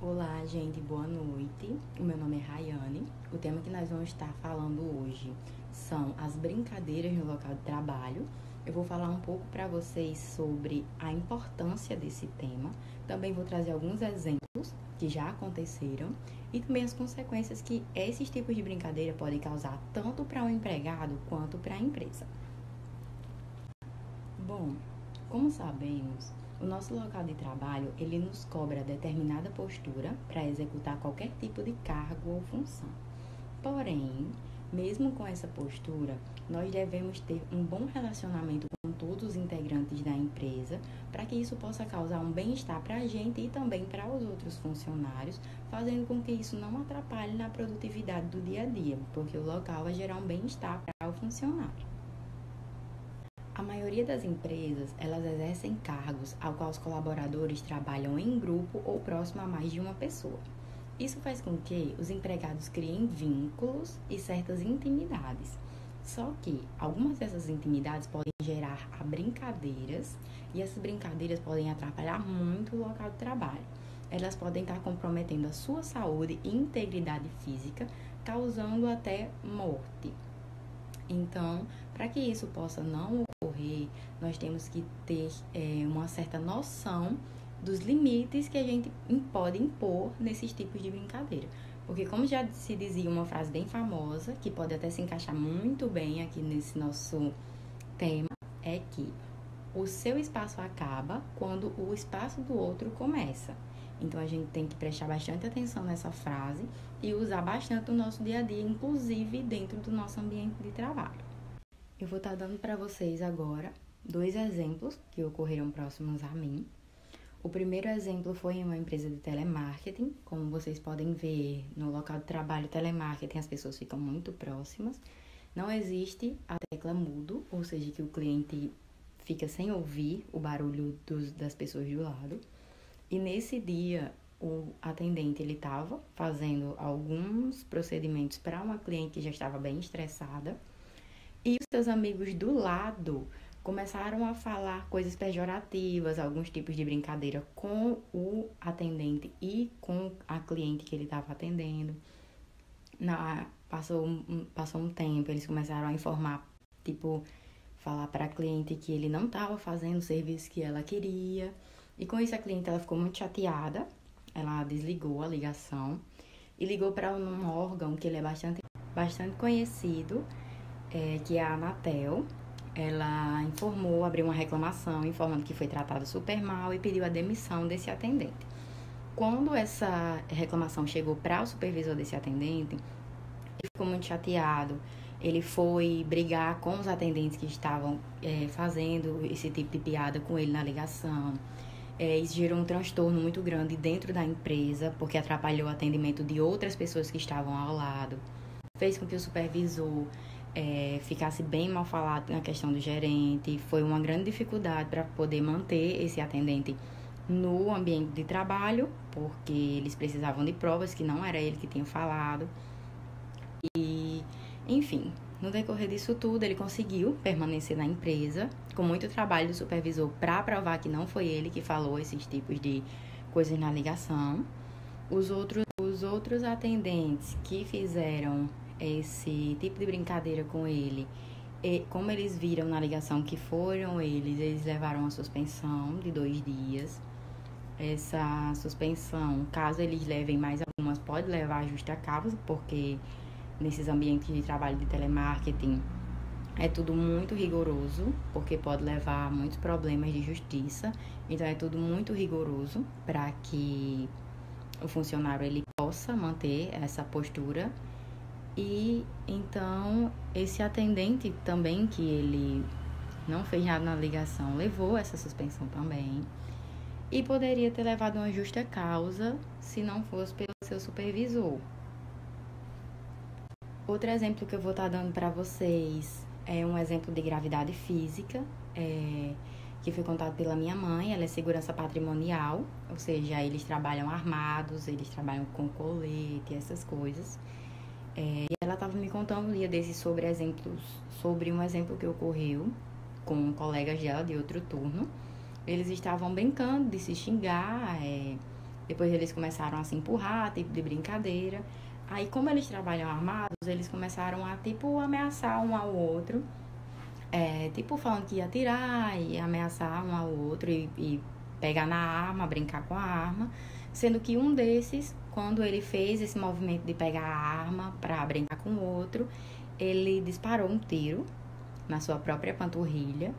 Olá, gente, boa noite. O meu nome é Rayane. O tema que nós vamos estar falando hoje são as brincadeiras no local de trabalho. Eu vou falar um pouco para vocês sobre a importância desse tema. Também vou trazer alguns exemplos que já aconteceram e também as consequências que esses tipos de brincadeira podem causar tanto para o empregado quanto para a empresa. Bom, como sabemos, o nosso local de trabalho, ele nos cobra determinada postura para executar qualquer tipo de cargo ou função. Porém, mesmo com essa postura, nós devemos ter um bom relacionamento com todos os integrantes da empresa para que isso possa causar um bem-estar para a gente e também para os outros funcionários, fazendo com que isso não atrapalhe na produtividade do dia a dia, porque o local vai gerar um bem-estar para o funcionário. A maioria das empresas, elas exercem cargos ao qual os colaboradores trabalham em grupo ou próximo a mais de uma pessoa. Isso faz com que os empregados criem vínculos e certas intimidades. Só que algumas dessas intimidades podem gerar brincadeiras e essas brincadeiras podem atrapalhar muito o local de trabalho. Elas podem estar comprometendo a sua saúde e integridade física, causando até morte. Então, para que isso possa não ocorrer, nós temos que ter uma certa noção dos limites que a gente pode impor nesses tipos de brincadeira. Porque, como já se dizia uma frase bem famosa, que pode até se encaixar muito bem aqui nesse nosso tema, é que o seu espaço acaba quando o espaço do outro começa. Então, a gente tem que prestar bastante atenção nessa frase e usar bastante no nosso dia a dia, inclusive dentro do nosso ambiente de trabalho. Eu vou estar dando para vocês agora 2 exemplos que ocorreram próximos a mim. O primeiro exemplo foi em uma empresa de telemarketing. Como vocês podem ver, no local de trabalho telemarketing as pessoas ficam muito próximas. Não existe a tecla mudo, ou seja, que o cliente fica sem ouvir o barulho das pessoas do lado. E nesse dia, o atendente ele estava fazendo alguns procedimentos para uma cliente que já estava bem estressada. E os seus amigos do lado começaram a falar coisas pejorativas, alguns tipos de brincadeira com o atendente e com a cliente que ele estava atendendo. Passou um tempo, eles começaram a informar, falar para a cliente que ele não estava fazendo o serviço que ela queria. E com isso a cliente ela ficou muito chateada, ela desligou a ligação e ligou para um órgão que ele é bastante conhecido, que é a Anatel. Ela informou, abriu uma reclamação, informando que foi tratado super mal e pediu a demissão desse atendente. Quando essa reclamação chegou para o supervisor desse atendente, ele ficou muito chateado. Ele foi brigar com os atendentes que estavam fazendo esse tipo de piada com ele na ligação. Isso gerou um transtorno muito grande dentro da empresa, porque atrapalhou o atendimento de outras pessoas que estavam ao lado. Fez com que o supervisor ficasse bem mal falado na questão do gerente. Foi uma grande dificuldade para poder manter esse atendente no ambiente de trabalho, porque eles precisavam de provas que não era ele que tinha falado. E, enfim, no decorrer disso tudo, ele conseguiu permanecer na empresa, com muito trabalho do supervisor para provar que não foi ele que falou esses tipos de coisas na ligação. Os outros atendentes que fizeram esse tipo de brincadeira com ele, como eles viram na ligação que foram eles levaram uma suspensão de 2 dias. Essa suspensão, caso eles levem mais algumas, pode levar a justa causa, porque nesses ambientes de trabalho de telemarketing é tudo muito rigoroso, porque pode levar a muitos problemas de justiça. Então é tudo muito rigoroso para que o funcionário ele possa manter essa postura. E então esse atendente também, que ele não fez nada na ligação, levou essa suspensão também. E poderia ter levado uma justa causa se não fosse pelo seu supervisor. Outro exemplo que eu vou estar dando para vocês é um exemplo de gravidade física, que foi contado pela minha mãe. Ela é segurança patrimonial, ou seja, eles trabalham armados, eles trabalham com colete, essas coisas. E ela estava me contando um dia desses sobre um exemplo que ocorreu com colegas dela de outro turno. Eles estavam brincando de se xingar, Depois eles começaram a se empurrar, tipo de brincadeira. Aí, como eles trabalham armados, eles começaram a, tipo, ameaçar um ao outro. Tipo, falando que ia atirar e ameaçar um ao outro e pegar na arma, brincar com a arma. Sendo que um desses, quando ele fez esse movimento de pegar a arma pra brincar com o outro, ele disparou um tiro na sua própria panturrilha.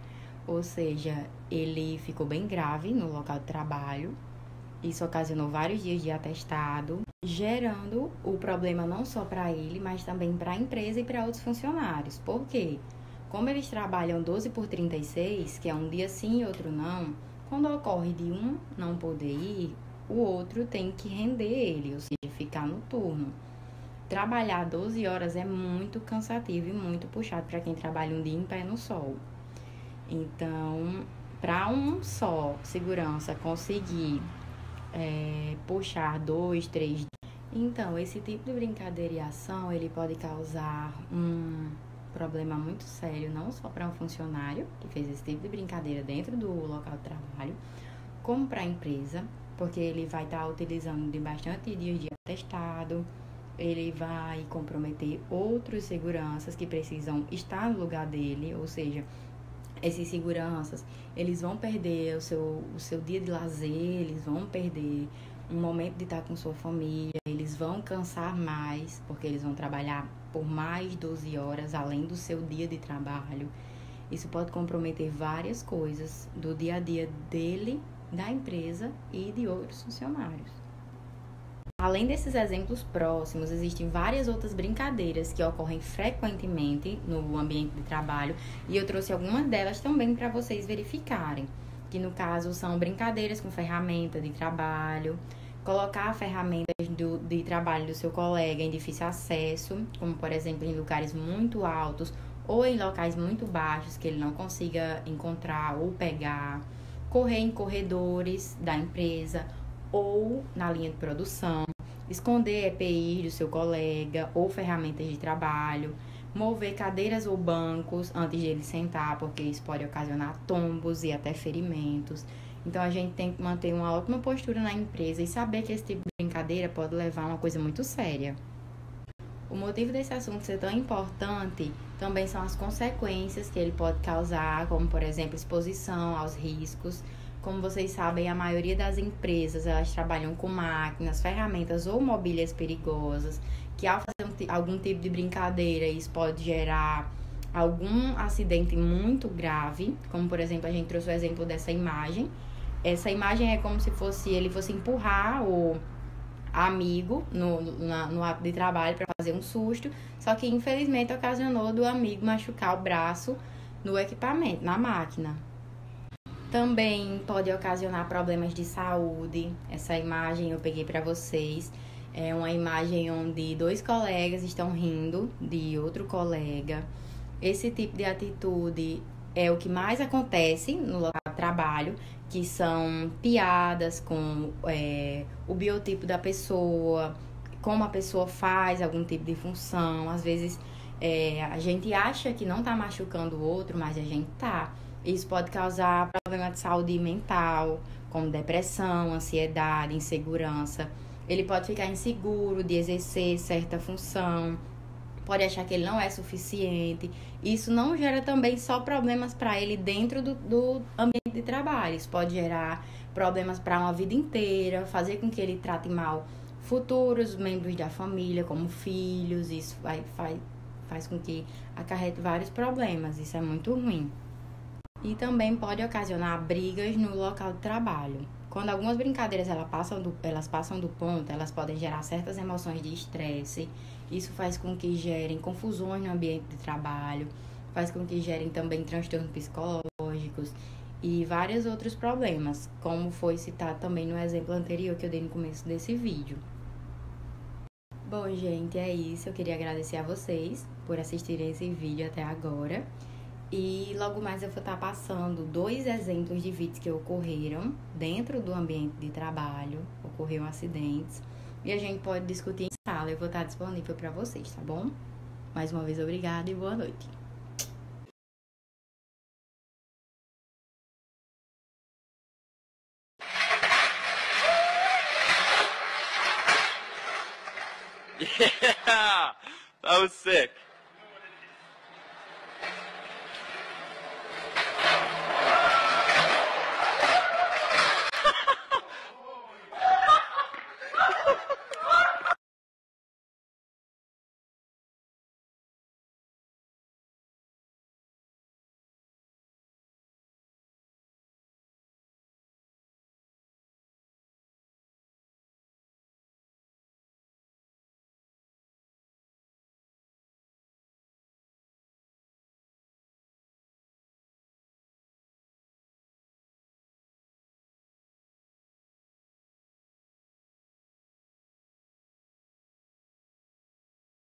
Ou seja, ele ficou bem grave no local de trabalho. Isso ocasionou vários dias de atestado, gerando o problema não só para ele, mas também para a empresa e para outros funcionários. Por quê? Como eles trabalham 12 por 36, que é um dia sim e outro não, quando ocorre de um não poder ir, o outro tem que render ele, ou seja, ficar no turno. Trabalhar 12 horas é muito cansativo e muito puxado para quem trabalha um dia em pé no sol. Então, para um só segurança conseguir puxar 2, 3. Então, esse tipo de brincadeira e ação, ele pode causar um problema muito sério, não só para um funcionário que fez esse tipo de brincadeira dentro do local de trabalho, como para a empresa, porque ele vai estar utilizando de bastante dias de atestado, ele vai comprometer outros seguranças que precisam estar no lugar dele, ou seja, esses seguranças, eles vão perder o seu dia de lazer, eles vão perder um momento de estar com sua família, eles vão cansar mais, porque eles vão trabalhar por mais 12 horas, além do seu dia de trabalho. Isso pode comprometer várias coisas do dia a dia dele, da empresa e de outros funcionários. Além desses exemplos próximos, existem várias outras brincadeiras que ocorrem frequentemente no ambiente de trabalho e eu trouxe algumas delas também para vocês verificarem, que no caso são brincadeiras com ferramenta de trabalho, colocar ferramentas de trabalho do seu colega em difícil acesso, como por exemplo em lugares muito altos ou em locais muito baixos que ele não consiga encontrar ou pegar, correr em corredores da empresa ou na linha de produção, esconder EPIs do seu colega ou ferramentas de trabalho, mover cadeiras ou bancos antes de ele sentar, porque isso pode ocasionar tombos e até ferimentos. Então, a gente tem que manter uma ótima postura na empresa e saber que esse tipo de brincadeira pode levar a uma coisa muito séria. O motivo desse assunto ser tão importante também são as consequências que ele pode causar, como, por exemplo, exposição aos riscos. Como vocês sabem, a maioria das empresas, elas trabalham com máquinas, ferramentas ou mobílias perigosas, que ao fazer algum tipo de brincadeira, isso pode gerar algum acidente muito grave, como, por exemplo, a gente trouxe o exemplo dessa imagem. Essa imagem é como se ele fosse empurrar o amigo no ato de trabalho para fazer um susto, só que infelizmente ocasionou do amigo machucar o braço no equipamento, na máquina. Também pode ocasionar problemas de saúde. Essa imagem eu peguei para vocês. É uma imagem onde 2 colegas estão rindo de outro colega. Esse tipo de atitude é o que mais acontece no local de trabalho, que são piadas com o biotipo da pessoa, como a pessoa faz algum tipo de função. Às vezes a gente acha que não tá machucando o outro, mas a gente tá. Isso pode causar problema de saúde mental, como depressão, ansiedade, insegurança. Ele pode ficar inseguro de exercer certa função, pode achar que ele não é suficiente. Isso não gera também só problemas para ele dentro do ambiente de trabalho. Isso pode gerar problemas para uma vida inteira, fazer com que ele trate mal futuros membros da família, como filhos. Isso faz com que acarrete vários problemas. Isso é muito ruim. E também pode ocasionar brigas no local de trabalho. Quando algumas brincadeiras elas passam do ponto, elas podem gerar certas emoções de estresse. Isso faz com que gerem confusões no ambiente de trabalho, faz com que gerem também transtornos psicológicos e vários outros problemas, como foi citado também no exemplo anterior que eu dei no começo desse vídeo. Bom, gente, é isso. Eu queria agradecer a vocês por assistirem esse vídeo até agora. E logo mais eu vou estar passando 2 exemplos de vídeos que ocorreram dentro do ambiente de trabalho, ocorreram acidentes, e a gente pode discutir em sala. Eu vou estar disponível para vocês, tá bom? Mais uma vez, obrigada e boa noite. Yeah! That was sick.